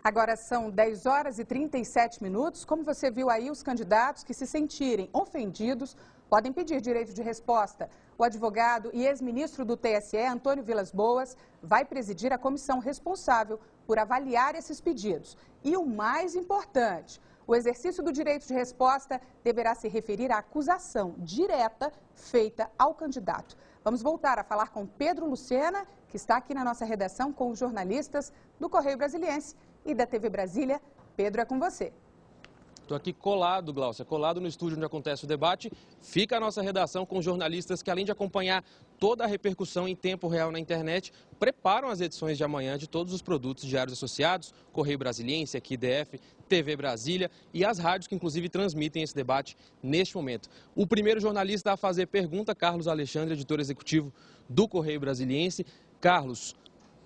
Agora são 10 horas e 37 minutos. Como você viu aí, os candidatos que se sentirem ofendidos podem pedir direito de resposta. O advogado e ex-ministro do TSE, Antônio Vilas-Boas, vai presidir a comissão responsável por avaliar esses pedidos. E o mais importante, o exercício do direito de resposta deverá se referir à acusação direta feita ao candidato. Vamos voltar a falar com Pedro Lucena, que está aqui na nossa redação com os jornalistas do Correio Brasiliense e da TV Brasília. Pedro, é com você. Estou aqui colado, Glaucia, colado no estúdio onde acontece o debate. Fica a nossa redação com jornalistas que, além de acompanhar toda a repercussão em tempo real na internet, preparam as edições de amanhã de todos os produtos diários associados, Correio Brasiliense, aqui DF, TV Brasília e as rádios que, inclusive, transmitem esse debate neste momento. O primeiro jornalista a fazer pergunta, Carlos Alexandre, editor executivo do Correio Brasiliense. Carlos,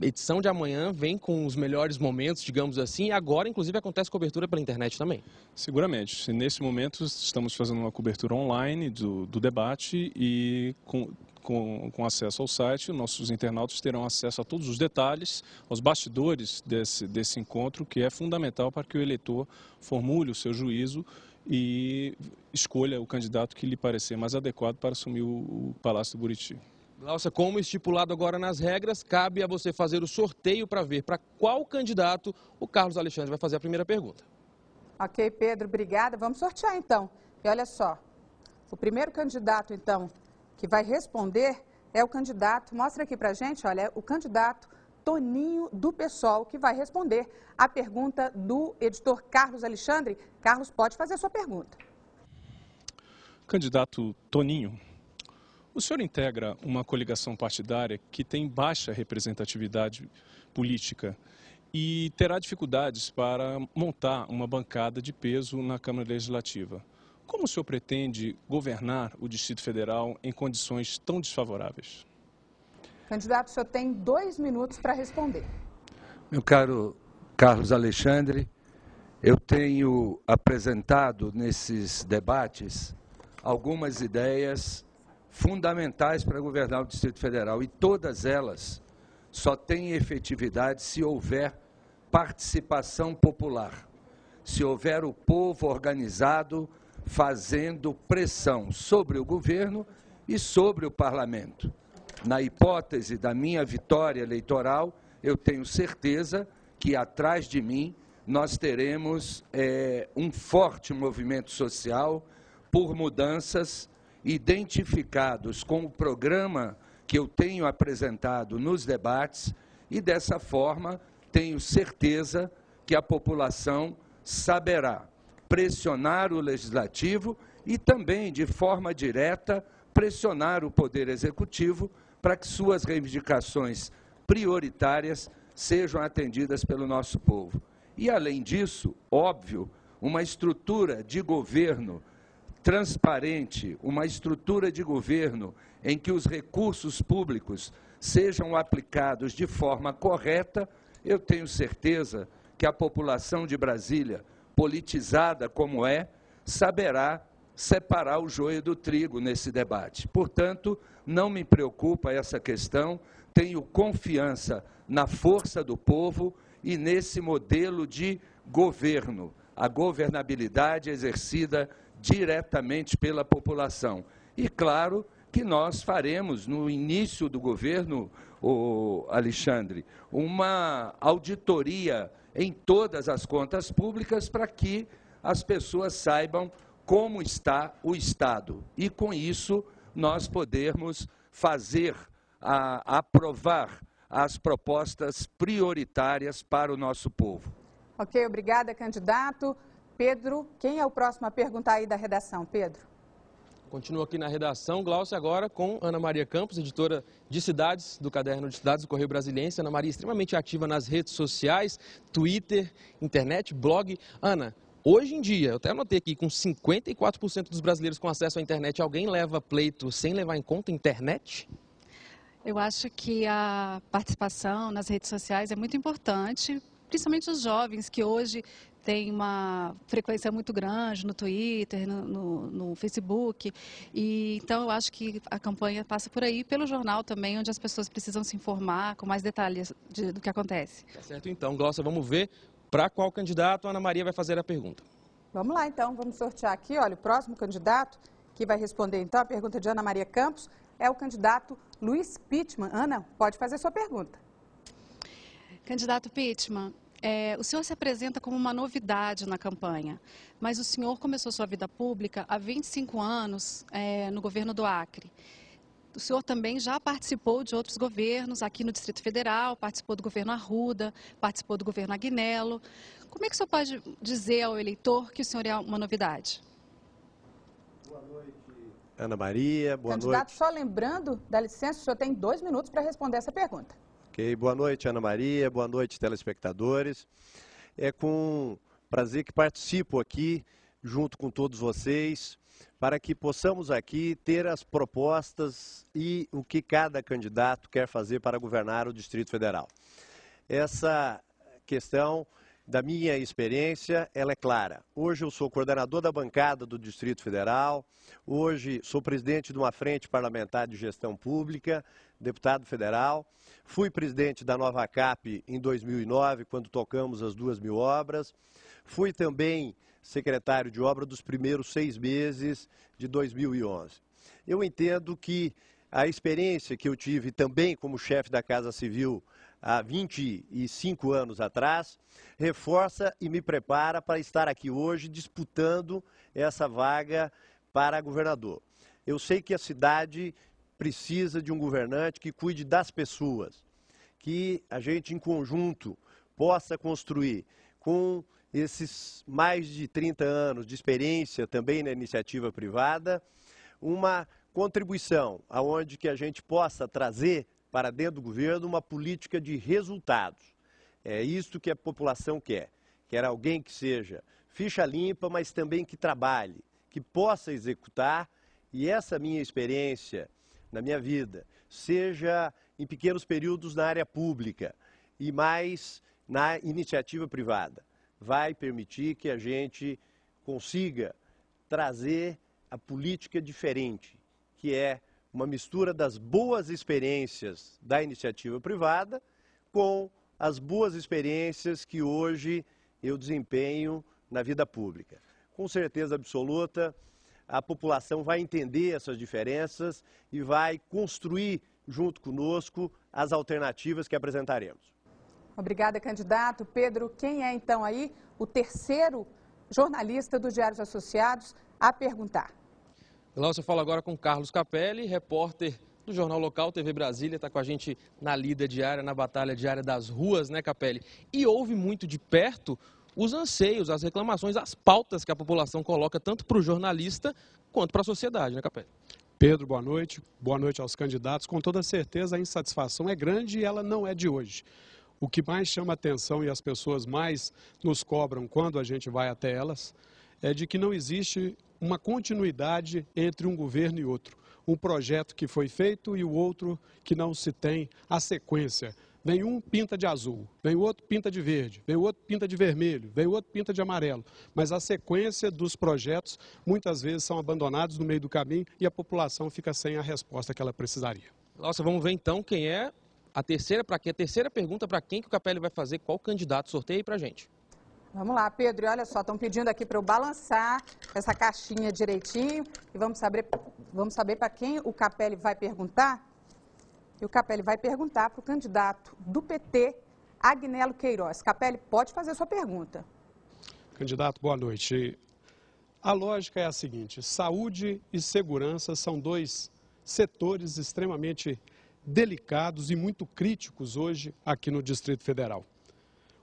edição de amanhã vem com os melhores momentos, digamos assim, e agora, inclusive, acontece cobertura pela internet também. Seguramente. Nesse momento, estamos fazendo uma cobertura online do debate e com acesso ao site, nossos internautas terão acesso a todos os detalhes, aos bastidores desse encontro, que é fundamental para que o eleitor formule o seu juízo e escolha o candidato que lhe parecer mais adequado para assumir o Palácio do Buriti. Glaucia, como estipulado agora nas regras, cabe a você fazer o sorteio para ver para qual candidato o Carlos Alexandre vai fazer a primeira pergunta. Ok, Pedro, obrigada. Vamos sortear então. E olha só, o primeiro candidato então que vai responder é o candidato, mostra aqui pra gente, olha, o candidato Toninho do PSOL, que vai responder a pergunta do editor Carlos Alexandre. Carlos, pode fazer a sua pergunta. Candidato Toninho, o senhor integra uma coligação partidária que tem baixa representatividade política e terá dificuldades para montar uma bancada de peso na Câmara Legislativa. Como o senhor pretende governar o Distrito Federal em condições tão desfavoráveis? Candidato, o senhor tem 2 minutos para responder. Meu caro Carlos Alexandre, eu tenho apresentado nesses debates algumas ideias fundamentais para governar o Distrito Federal e todas elas só têm efetividade se houver participação popular, se houver o povo organizado fazendo pressão sobre o governo e sobre o parlamento. Na hipótese da minha vitória eleitoral, eu tenho certeza que atrás de mim nós teremos um forte movimento social por mudanças identificados com o programa que eu tenho apresentado nos debates e, dessa forma, tenho certeza que a população saberá pressionar o Legislativo e também, de forma direta, pressionar o Poder Executivo para que suas reivindicações prioritárias sejam atendidas pelo nosso povo. E, além disso, óbvio, uma estrutura de governo transparente, uma estrutura de governo em que os recursos públicos sejam aplicados de forma correta, eu tenho certeza que a população de Brasília, politizada como é, saberá separar o joio do trigo nesse debate. Portanto, não me preocupa essa questão, tenho confiança na força do povo e nesse modelo de governo, a governabilidade exercida diretamente pela população. E, claro, que nós faremos, no início do governo, Alexandre, uma auditoria em todas as contas públicas para que as pessoas saibam como está o Estado. E, com isso, nós podermos aprovar as propostas prioritárias para o nosso povo. Ok, obrigada, candidato. Pedro, quem é o próximo a perguntar aí da redação? Pedro. Continuo aqui na redação, Glaucia, agora com Ana Maria Campos, editora de Cidades, do Caderno de Cidades do Correio Brasiliense. Ana Maria, extremamente ativa nas redes sociais, Twitter, internet, blog. Ana, hoje em dia, eu até anotei aqui, com 54% dos brasileiros com acesso à internet, alguém leva pleito sem levar em conta a internet? Eu acho que a participação nas redes sociais é muito importante, principalmente os jovens que hoje têm uma frequência muito grande no Twitter, no Facebook. E, então, eu acho que a campanha passa por aí, pelo jornal também, onde as pessoas precisam se informar com mais detalhes do que acontece. Tá certo, então, Glaucia, vamos ver Para qual candidato, a Ana Maria vai fazer a pergunta. Vamos lá, então. Vamos sortear aqui. Olha, o próximo candidato que vai responder, então, a pergunta de Ana Maria Campos é o candidato Luiz Pittman. Ana, pode fazer sua pergunta. Candidato Pittman, o senhor se apresenta como uma novidade na campanha, mas o senhor começou sua vida pública há 25 anos no governo do Acre. O senhor também já participou de outros governos aqui no Distrito Federal, participou do governo Arruda, participou do governo Agnello. Como é que o senhor pode dizer ao eleitor que o senhor é uma novidade? Boa noite, Ana Maria. Boa noite. Candidato, só lembrando, dá licença, o senhor tem 2 minutos para responder essa pergunta. Ok, boa noite, Ana Maria. Boa noite, telespectadores. É com prazer que participo aqui, junto com todos vocês, para que possamos aqui ter as propostas e o que cada candidato quer fazer para governar o Distrito Federal. Essa questão da minha experiência, ela é clara. Hoje eu sou coordenador da bancada do Distrito Federal, hoje sou presidente de uma frente parlamentar de gestão pública, deputado federal, fui presidente da Nova CAP em 2009, quando tocamos as 2.000 obras, fui também secretário de obra dos primeiros 6 meses de 2011. Eu entendo que a experiência que eu tive também como chefe da Casa Civil há 25 anos atrás, reforça e me prepara para estar aqui hoje disputando essa vaga para governador. Eu sei que a cidade precisa de um governante que cuide das pessoas, que a gente em conjunto possa construir com esses mais de 30 anos de experiência também na iniciativa privada, uma contribuição aonde que a gente possa trazer para dentro do governo uma política de resultados. É isto que a população quer. Quer alguém que seja ficha limpa, mas também que trabalhe, que possa executar, e essa minha experiência na minha vida, seja em pequenos períodos na área pública e mais na iniciativa privada, vai permitir que a gente consiga trazer a política diferente, que é uma mistura das boas experiências da iniciativa privada com as boas experiências que hoje eu desempenho na vida pública. Com certeza absoluta, a população vai entender essas diferenças e vai construir junto conosco as alternativas que apresentaremos. Obrigada, candidato. Pedro, quem é então aí o terceiro jornalista dos Diários Associados a perguntar? Glaucia, eu falo agora com Carlos Capelli, repórter do Jornal Local TV Brasília, está com a gente na lida diária, na batalha diária das ruas, né, Capelli? E ouve muito de perto os anseios, as reclamações, as pautas que a população coloca tanto para o jornalista quanto para a sociedade, né, Capelli? Pedro, boa noite aos candidatos. Com toda certeza a insatisfação é grande e ela não é de hoje. O que mais chama atenção e as pessoas mais nos cobram quando a gente vai até elas é de que não existe uma continuidade entre um governo e outro. Um projeto que foi feito e o outro que não se tem a sequência. Vem um pinta de azul, vem o outro pinta de verde, vem o outro pinta de vermelho, vem o outro pinta de amarelo. Mas a sequência dos projetos muitas vezes são abandonados no meio do caminho e a população fica sem a resposta que ela precisaria. Nossa, vamos ver então quem é a terceira pergunta para quem que o Capelli vai fazer, qual candidato, sorteia aí pra gente. Vamos lá, Pedro, e olha só, estão pedindo aqui para eu balançar essa caixinha direitinho e vamos saber para quem o Capelli vai perguntar. E o Capelli vai perguntar para o candidato do PT, Agnello Queiroz. Capelli, pode fazer sua pergunta. Candidato, boa noite. A lógica é a seguinte: saúde e segurança são 2 setores extremamente delicados e muito críticos hoje aqui no Distrito Federal.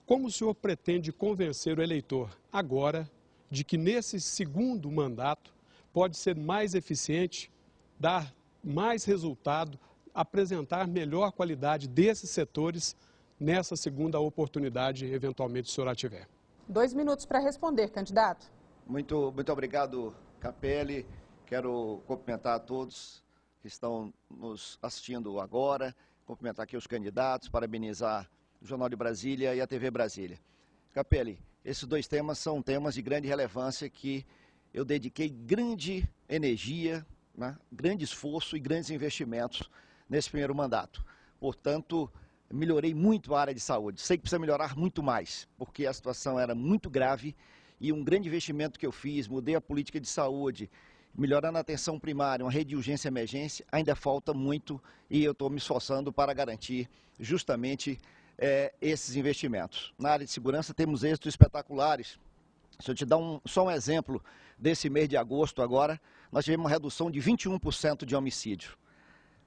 Como o senhor pretende convencer o eleitor agora de que nesse segundo mandato pode ser mais eficiente, dar mais resultado, apresentar melhor qualidade desses setores nessa segunda oportunidade, eventualmente, se o senhor a tiver? 2 minutos para responder, candidato. Muito obrigado, Capelli. Quero cumprimentar a todos que estão nos assistindo agora, cumprimentar aqui os candidatos, parabenizar o Jornal de Brasília e a TV Brasília. Capelli, esses 2 temas são temas de grande relevância que eu dediquei grande energia, né, grande esforço e grandes investimentos nesse primeiro mandato. Portanto, melhorei muito a área de saúde. Sei que precisa melhorar muito mais, porque a situação era muito grave e um grande investimento que eu fiz, mudei a política de saúde, melhorando a atenção primária, uma rede de urgência e emergência, ainda falta muito e eu estou me esforçando para garantir justamente esses investimentos. Na área de segurança temos êxitos espetaculares. Se eu te dar só um exemplo desse mês de agosto agora, nós tivemos uma redução de 21% de homicídio.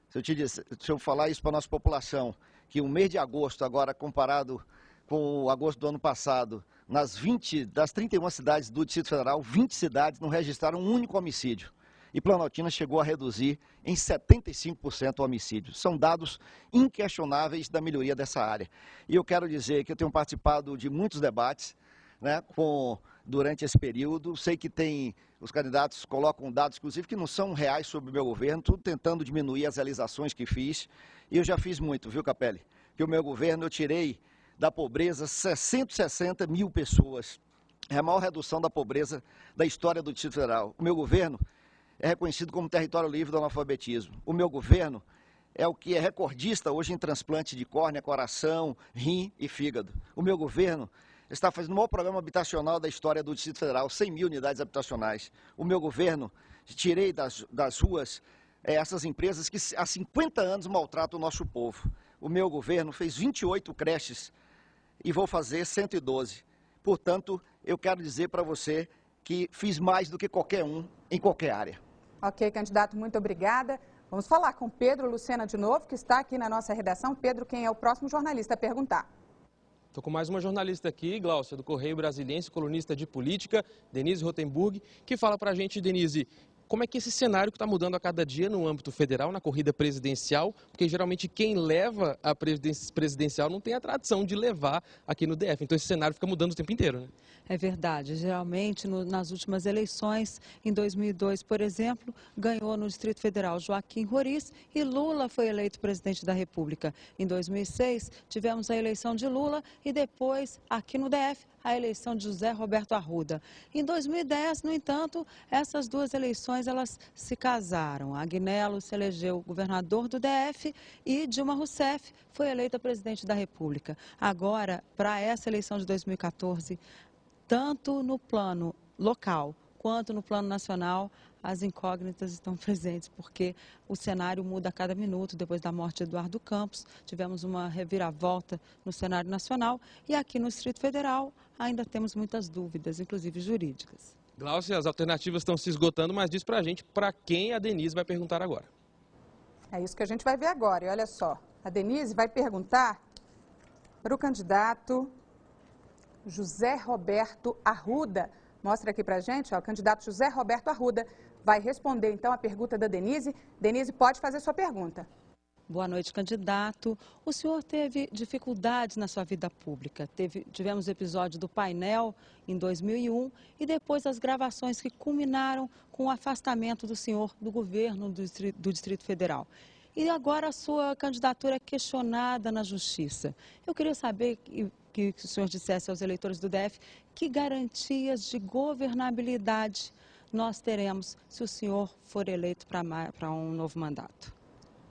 Se eu falar isso para a nossa população, que o mês de agosto agora comparado com o agosto do ano passado, das 31 cidades do Distrito Federal, 20 cidades não registraram um único homicídio. E Planaltina chegou a reduzir em 75% o homicídio. São dados inquestionáveis da melhoria dessa área. E eu quero dizer que eu tenho participado de muitos debates, né, durante esse período. Sei que os candidatos colocam dados, inclusive, que não são reais sobre o meu governo, tudo tentando diminuir as realizações que fiz. E eu já fiz muito, viu, Capelli? Que o meu governo eu tirei da pobreza 160 mil pessoas. É a maior redução da pobreza da história do Distrito Federal. O meu governo é reconhecido como território livre do analfabetismo. O meu governo é o que é recordista hoje em transplante de córnea, coração, rim e fígado. O meu governo está fazendo o maior programa habitacional da história do Distrito Federal, 100 mil unidades habitacionais. O meu governo, tirei das ruas essas empresas que há 50 anos maltratam o nosso povo. O meu governo fez 28 creches e vou fazer 112. Portanto, eu quero dizer para você que fiz mais do que qualquer um em qualquer área. Ok, candidato, muito obrigada. Vamos falar com Pedro Lucena de novo, que está aqui na nossa redação. Pedro, quem é o próximo jornalista a perguntar? Estou com mais uma jornalista aqui, Gláucia, do Correio Brasiliense, colunista de política, Denise Rotenburg, que fala para a gente, Denise, como é que esse cenário que está mudando a cada dia no âmbito federal, na corrida presidencial, porque geralmente quem leva a presidencial não tem a tradição de levar aqui no DF, então esse cenário fica mudando o tempo inteiro, né? É verdade. Geralmente, nas últimas eleições, em 2002, por exemplo, ganhou no Distrito Federal Joaquim Roriz e Lula foi eleito presidente da República. Em 2006, tivemos a eleição de Lula e depois, aqui no DF, a eleição de José Roberto Arruda. Em 2010, no entanto, essas duas eleições elas se casaram. Agnello se elegeu governador do DF e Dilma Rousseff foi eleita presidente da República. Agora, para essa eleição de 2014, tanto no plano local quanto no plano nacional, as incógnitas estão presentes, porque o cenário muda a cada minuto. Depois da morte de Eduardo Campos, tivemos uma reviravolta no cenário nacional e aqui no Distrito Federal ainda temos muitas dúvidas, inclusive jurídicas. Gláucia, as alternativas estão se esgotando, mas diz pra gente para quem a Denise vai perguntar agora. É isso que a gente vai ver agora. E olha só, a Denise vai perguntar para o candidato José Roberto Arruda. Mostra aqui pra gente, ó, o candidato José Roberto Arruda vai responder então a pergunta da Denise. Denise, pode fazer sua pergunta. Boa noite, candidato. O senhor teve dificuldades na sua vida pública. Tivemos o episódio do painel em 2001 e depois as gravações que culminaram com o afastamento do senhor do governo do Distrito Federal. E agora a sua candidatura é questionada na Justiça. Eu queria saber que o senhor dissesse aos eleitores do DF que garantias de governabilidade nós teremos se o senhor for eleito para um novo mandato.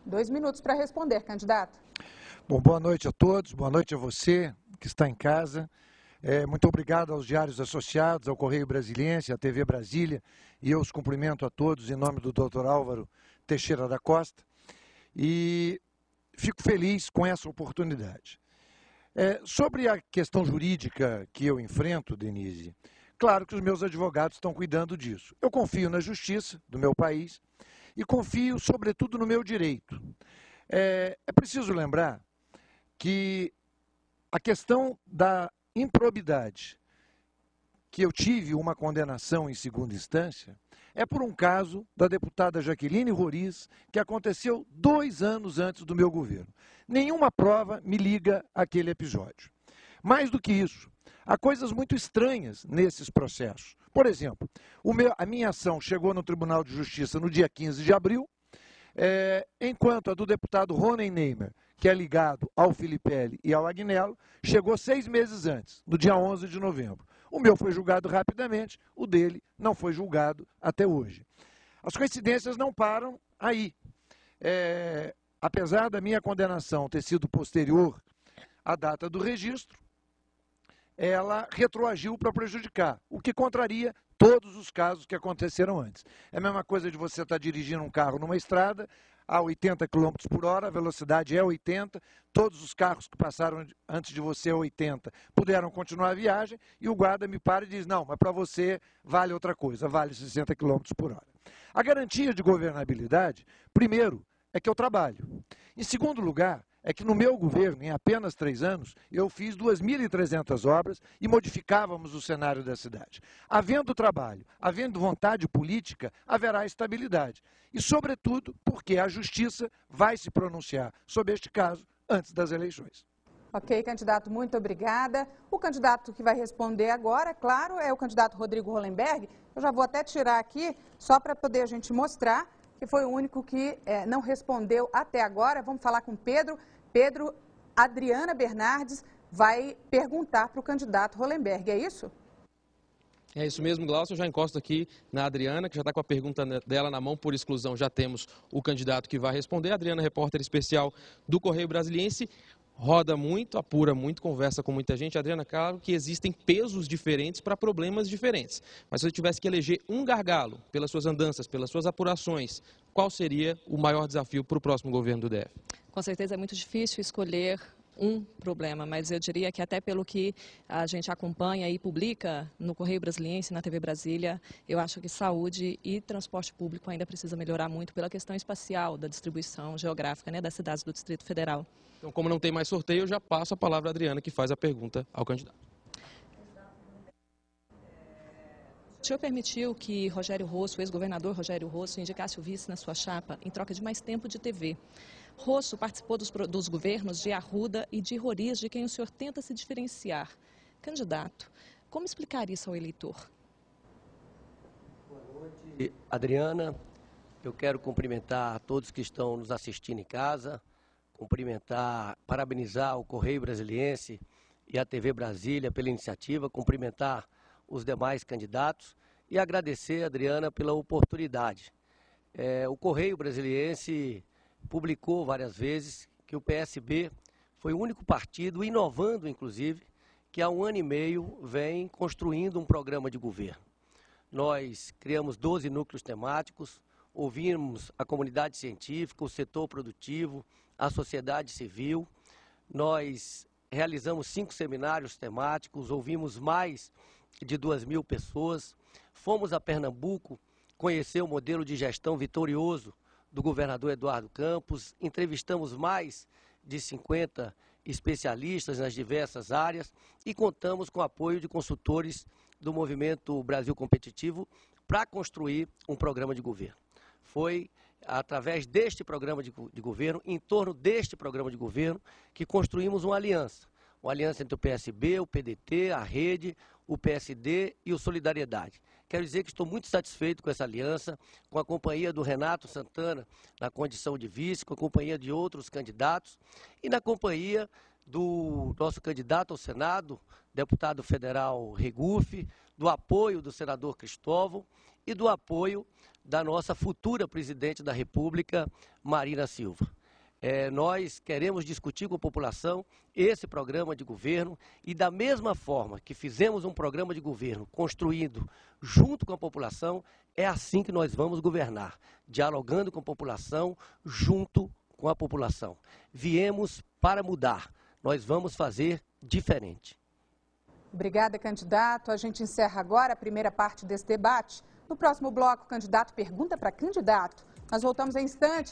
2 minutos para responder, candidato. Bom, boa noite a todos, boa noite a você que está em casa. Muito obrigado aos diários associados, ao Correio Brasiliense, à TV Brasília, e eu os cumprimento a todos em nome do Dr. Álvaro Teixeira da Costa. E fico feliz com essa oportunidade. Sobre a questão jurídica que eu enfrento, Denise, claro que os meus advogados estão cuidando disso. Eu confio na justiça do meu país e confio, sobretudo, no meu direito. É preciso lembrar que a questão da improbidade, que eu tive uma condenação em segunda instância, é por um caso da deputada Jaqueline Roriz, que aconteceu 2 anos antes do meu governo. Nenhuma prova me liga àquele episódio. Mais do que isso, há coisas muito estranhas nesses processos. Por exemplo, a minha ação chegou no Tribunal de Justiça no dia 15 de abril, enquanto a do deputado Rony Neymer, que é ligado ao Filipelli e ao Agnello, chegou 6 meses antes, no dia 11 de novembro. O meu foi julgado rapidamente, o dele não foi julgado até hoje. As coincidências não param aí. apesar da minha condenação ter sido posterior à data do registro, ela retroagiu para prejudicar, o que contraria todos os casos que aconteceram antes. É a mesma coisa de você estar dirigindo um carro numa estrada a 80 km por hora, a velocidade é 80, todos os carros que passaram antes de você a 80 puderam continuar a viagem e o guarda me para e diz, não, mas para você vale outra coisa, vale 60 km por hora. A garantia de governabilidade, primeiro, é que eu trabalho. Em segundo lugar, é que no meu governo, em apenas 3 anos, eu fiz 2.300 obras e modificávamos o cenário da cidade. Havendo trabalho, havendo vontade política, haverá estabilidade. E, sobretudo, porque a Justiça vai se pronunciar sobre este caso antes das eleições. Ok, candidato, muito obrigada. O candidato que vai responder agora, claro, é o candidato Rodrigo Hollenberg. Eu já vou até tirar aqui, só para poder a gente mostrar que foi o único que não respondeu até agora. Vamos falar com Pedro. Pedro, Adriana Bernardes vai perguntar para o candidato Hollenberg, é isso? É isso mesmo, Glaucio. Eu já encosto aqui na Adriana, que já está com a pergunta dela na mão. Por exclusão, já temos o candidato que vai responder. Adriana, repórter especial do Correio Brasiliense. Roda muito, apura muito, conversa com muita gente. Adriana, claro que existem pesos diferentes para problemas diferentes. Mas se você tivesse que eleger um gargalo pelas suas andanças, pelas suas apurações, qual seria o maior desafio para o próximo governo do DF? Com certeza é muito difícil escolher um problema, mas eu diria que até pelo que a gente acompanha e publica no Correio Brasiliense, na TV Brasília, eu acho que saúde e transporte público ainda precisa melhorar muito pela questão espacial da distribuição geográfica, né, das cidades do Distrito Federal. Então, como não tem mais sorteio, eu já passo a palavra à Adriana, que faz a pergunta ao candidato. O senhor permitiu que Rogério Rosso, o ex-governador Rogério Rosso, indicasse o vice na sua chapa em troca de mais tempo de TV. Rosso participou dos governos de Arruda e de Roriz, de quem o senhor tenta se diferenciar. Candidato, como explicar isso ao eleitor? Boa noite, Adriana. Eu quero cumprimentar a todos que estão nos assistindo em casa, parabenizar o Correio Brasiliense e a TV Brasília pela iniciativa, cumprimentar os demais candidatos e agradecer, Adriana, pela oportunidade. O Correio Brasiliense publicou várias vezes que o PSB foi o único partido, inovando inclusive, que há 1 ano e meio vem construindo um programa de governo. Nós criamos 12 núcleos temáticos, ouvimos a comunidade científica, o setor produtivo, a sociedade civil. Nós realizamos 5 seminários temáticos, ouvimos mais de 2.000 pessoas. Fomos a Pernambuco conhecer o modelo de gestão vitorioso do governador Eduardo Campos, entrevistamos mais de 50 especialistas nas diversas áreas e contamos com o apoio de consultores do Movimento Brasil Competitivo para construir um programa de governo. Foi através deste programa de governo, em torno deste programa de governo, que construímos uma aliança entre o PSB, o PDT, a Rede, o PSD e o Solidariedade. Quero dizer que estou muito satisfeito com essa aliança, com a companhia do Renato Santana na condição de vice, com a companhia de outros candidatos e na companhia do nosso candidato ao Senado, deputado federal Regufe, do apoio do senador Cristóvão e do apoio da nossa futura presidente da República, Marina Silva. Nós queremos discutir com a população esse programa de governo e da mesma forma que fizemos um programa de governo construído junto com a população, é assim que nós vamos governar, dialogando com a população, junto com a população. Viemos para mudar, nós vamos fazer diferente. Obrigada, candidato. A gente encerra agora a primeira parte desse debate. No próximo bloco, o candidato pergunta para candidato. Nós voltamos em instantes.